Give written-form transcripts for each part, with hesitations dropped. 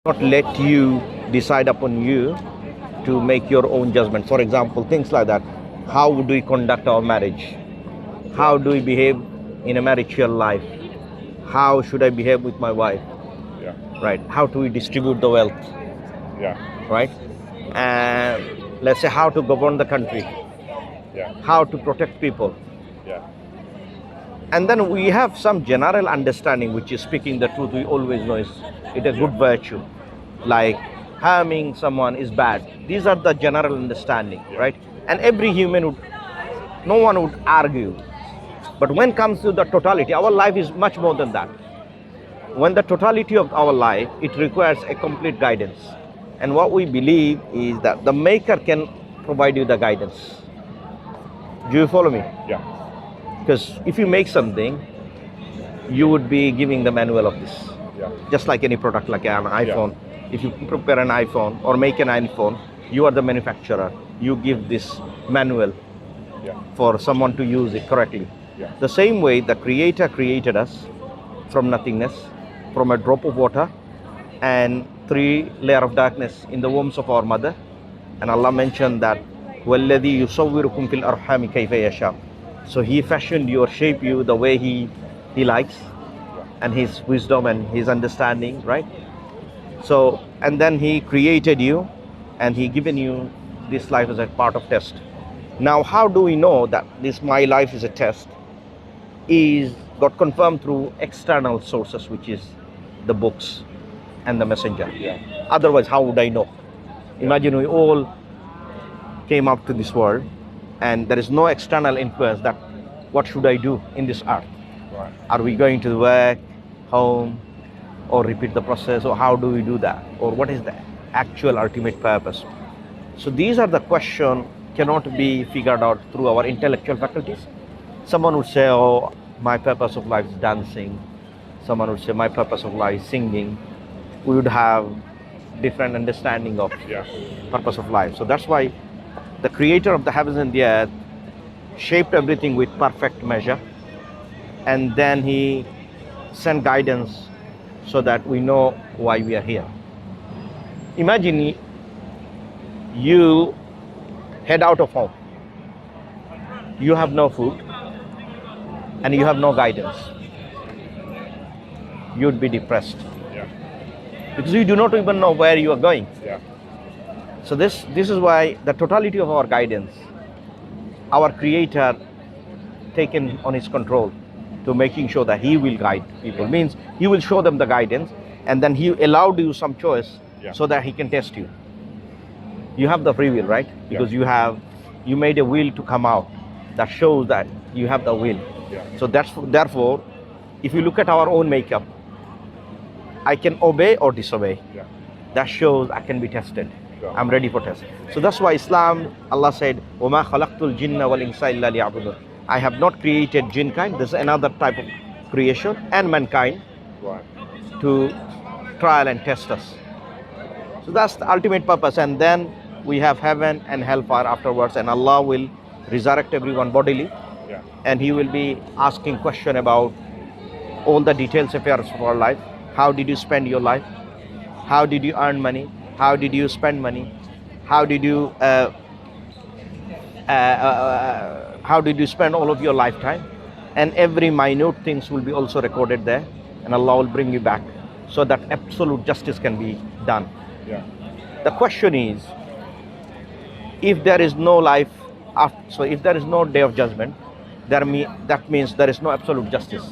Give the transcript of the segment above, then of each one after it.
not let you decide upon you to make your own judgment. For example, things like that. How do we conduct our marriage? How do we behave in a marital life? How should I behave with my wife? Yeah. Right? How do we distribute the wealth? Yeah. Right? And let's say how to govern the country, Yeah. how to protect people. Yeah. And then we have some general understanding, which is speaking the truth. We always know is it a good virtue, like harming someone is bad. These are the general understanding, right? And every human would, no one would argue. But when it comes to the totality, our life is much more than that. When the totality of our life, it requires a complete guidance. And what we believe is that the maker can provide you the guidance. Do you follow me? Yeah. Because if you make something, you would be giving the manual of this. Yeah. Just like any product, like an iPhone. If you prepare an iPhone or make an iPhone, you are the manufacturer. You give this manual for someone to use it correctly. Yeah. The same way the Creator created us from nothingness, from a drop of water and 3 layers of darkness in the wombs of our mother. And Allah mentioned that وَالَّذِي يُصَوِّرُكُمْ فِي الْأَرْحَامِ كَيْفَ يَشَاءُ. So He fashioned you or shaped you the way He likes, and His wisdom and His understanding, right? So, and then He created you and He given you this life as a part of test. Now, how do we know that this my life is a test? Is got confirmed through external sources, which is the books and the messenger. Yeah. Otherwise, how would I know? Imagine we all came up to this world and there is no external influence that what should I do in this earth? Right. Are we going to work, home, or repeat the process, or how do we do that? Or what is the actual ultimate purpose? So these are the questions cannot be figured out through our intellectual faculties. Someone would say, oh, my purpose of life is dancing. Someone would say, my purpose of life is singing. We would have different understanding of purpose of life. So that's why the Creator of the heavens and the earth shaped everything with perfect measure, and then He sent guidance so that we know why we are here. Imagine you head out of home. You have no food and you have no guidance. You'd be depressed. Yeah. Because you do not even know where you are going. Yeah. So this is why the totality of our guidance, our Creator taken on His control to making sure that He will guide people. Means He will show them the guidance, and then He allowed you some choice so that He can test you. You have the free will, right? Because you made a will to come out. That shows that you have the will. Yeah. So therefore, if you look at our own makeup, I can obey or disobey. Yeah. That shows I can be tested. Sure. I'm ready for test. So that's why Islam, Allah said, وَمَا خَلَقْتُ الْجِنَّ وَالْإِنسَ إِلَّا لِيَعْبُدُونَ. I have not created jinkind. There's another type of creation, and mankind to trial and test us. So that's the ultimate purpose. And then we have heaven and hellfire afterwards, and Allah will resurrect everyone bodily, and He will be asking question about all the details affairs of our life. How did you spend your life? How did you earn money? How did you spend money? How did you spend all of your lifetime? And every minute things will be also recorded there, and Allah will bring you back so that absolute justice can be done. Yeah. The question is, if there is no life after, so if there is no day of judgment, that means there is no absolute justice.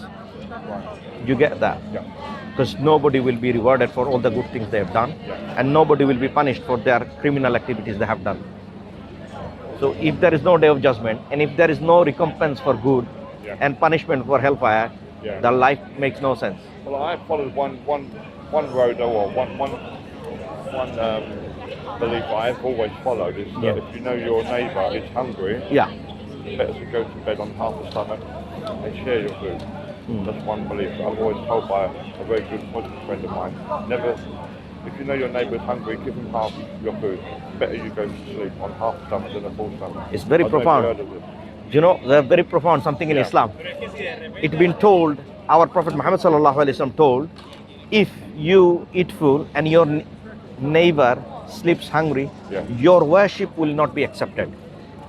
You get that? Yeah. Because nobody will be rewarded for all the good things they have done, and nobody will be punished for their criminal activities they have done. So if there is no day of judgment, and if there is no recompense for good and punishment for hellfire, the life makes no sense. Well, I followed one road, or one belief I've always followed is that if you know your neighbour is hungry, it's better to go to bed on half the stomach and share your food. That's one belief that I've always told by a very good positive friend of mine. Never, if you know your neighbour is hungry, give him half your food. Better you go to sleep on half stomach than a full stomach. It's very profound. You know, they're very profound, something in Islam. It's been told, our Prophet Muhammad sallallahu alaihi wasallam told, if you eat full and your neighbor sleeps hungry, Yeah. your worship will not be accepted.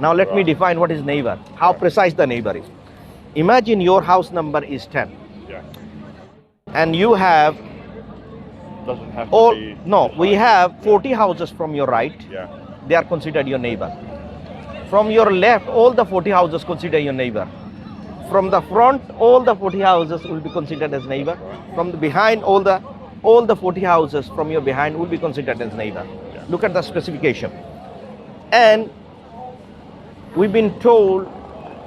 Now let me define what is neighbor, how precise the neighbor is. Imagine your house number is 10 Yeah. and you have Doesn't have to all, be. no, the we same. have 40 houses from your right, Yeah. they are considered your neighbor. From your left, all the 40 houses consider your neighbor. From the front, all the 40 houses will be considered as neighbor. From the behind, all the 40 houses from your behind will be considered as neighbor. Yeah. Look at the specification. And we've been told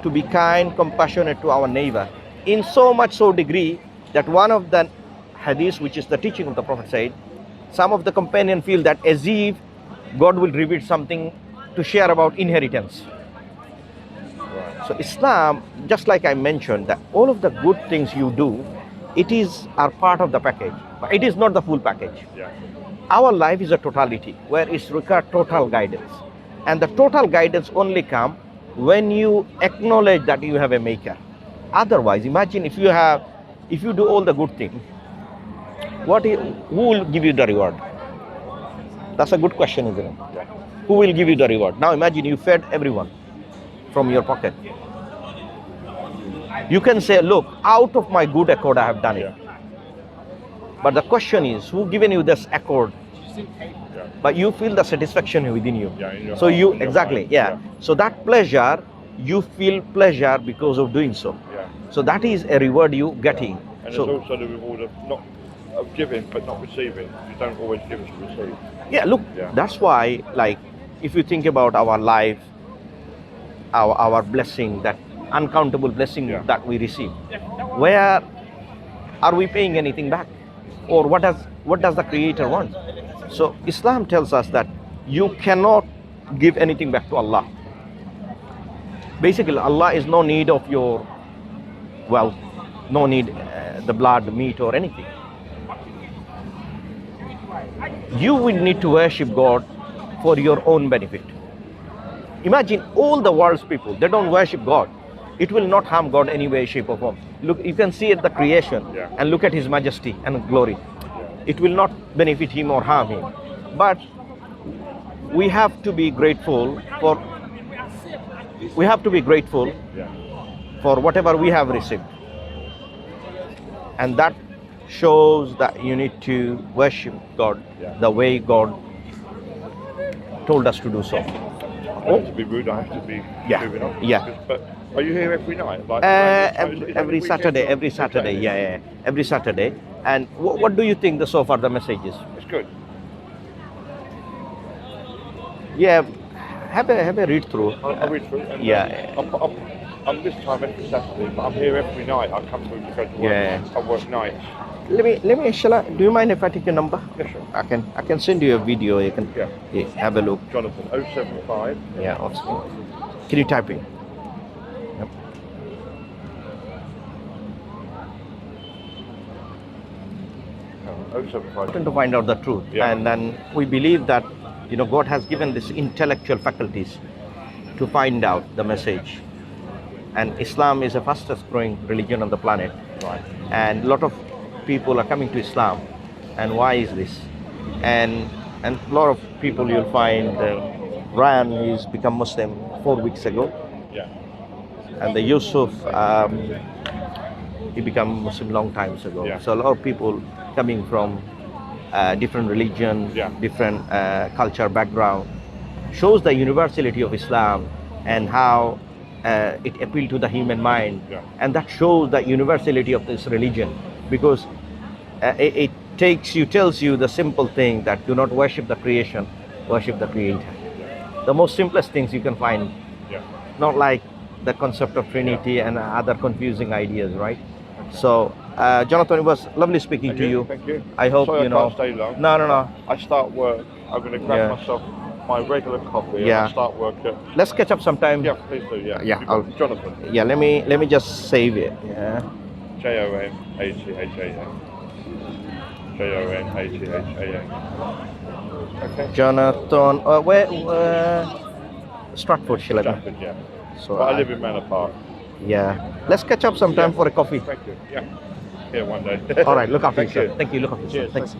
to be kind, compassionate to our neighbor in so much so degree that one of the hadith, which is the teaching of the Prophet, said, some of the companions feel that as if God will reveal something to share about inheritance. Right. So Islam, just like I mentioned, that all of the good things you do, are part of the package, but it is not the full package. Yeah. Our life is a totality where it's required total guidance, and the total guidance only come when you acknowledge that you have a maker. Otherwise, imagine if you do all the good things, who will give you the reward? That's a good question, isn't it? Yeah. Who will give you the reward? Now imagine you fed everyone from your pocket. You can say, look, out of my good accord I have done it. Yeah. But the question is, who given you this accord? Yeah. But you feel the satisfaction within you. Yeah, in your So heart, you, in your exactly, mind. yeah. So that pleasure, you feel pleasure because of doing so. Yeah. So that is a reward you getting. And So there's also the reward of not of giving but not receiving. You don't always give to receive. yeah, look, Yeah. that's why, like, if you think about our life, our blessing, that uncountable blessing Yeah. that we receive, where are we paying anything back? Or what does the Creator want? So Islam tells us that you cannot give anything back to Allah. Basically, Allah is no need of your wealth, no need the blood, meat, or anything. You will need to worship God for your own benefit. Imagine all the world's people, they don't worship God. It will not harm God any way, shape, or form. Look, you can see at the creation Yeah. and look at His majesty and glory. It will not benefit Him or harm Him. But we have to be grateful for Yeah. for whatever we have received. And that shows that you need to worship God Yeah. the way God told us to do so. I don't have to be rude, I have to be Yeah. moving on. Yeah. But are you here every night? Like, Every Saturday, yeah, every Saturday. And what do you think so far the message is? It's good. Yeah, have a read through. I'll read through it. And, Yeah. I'm this time every Saturday, but I'm here every night. I come through to go to work. Yeah. I work nights. Let me Shala, do you mind if I take your number? Yeah, sure. I can send you a video. You can Yeah. have a look. Jonathan, 075 Yeah, also. Can you type in? Yep. Oh, 075. Important to find out the truth. Yeah. And then we believe that God has given this intellectual faculties to find out the message. And Islam is the fastest growing religion on the planet. Right. And a lot of people are coming to Islam. And why is this? And a lot of people you'll find, Ryan is become Muslim 4 weeks ago. Yeah. And the Yusuf, he became Muslim long times ago. Yeah. So a lot of people coming from different religion, Yeah. different culture background, shows the universality of Islam and how it appealed to the human mind. Yeah. And that shows the universality of this religion, because it tells you the simple thing that do not worship the creation, worship the Creator. Yeah. The most simplest things you can find, Yeah. not like the concept of Trinity and other confusing ideas, right? So, Jonathan, it was lovely speaking And to you. Thank you. I hope Sorry you know. I can't stay long. No. I start work. I'm going to grab Yeah. myself my regular coffee. Yeah. And I start work at. Let's catch up sometime. Yeah, please do. Yeah. Yeah, You've got I'll- Jonathan. Yeah, let me just save it. Yeah. JONATHAN. JONATHAN. Okay. Jonathan, where? Stratford, shall I? Stratford, yeah. So But I live in Manor Park. Yeah. Let's catch up sometime for a coffee. Thank you. Yeah. here one day. All right, look after Thank yourself. you. Thank you. Look after yourself. Cheers. Thanks.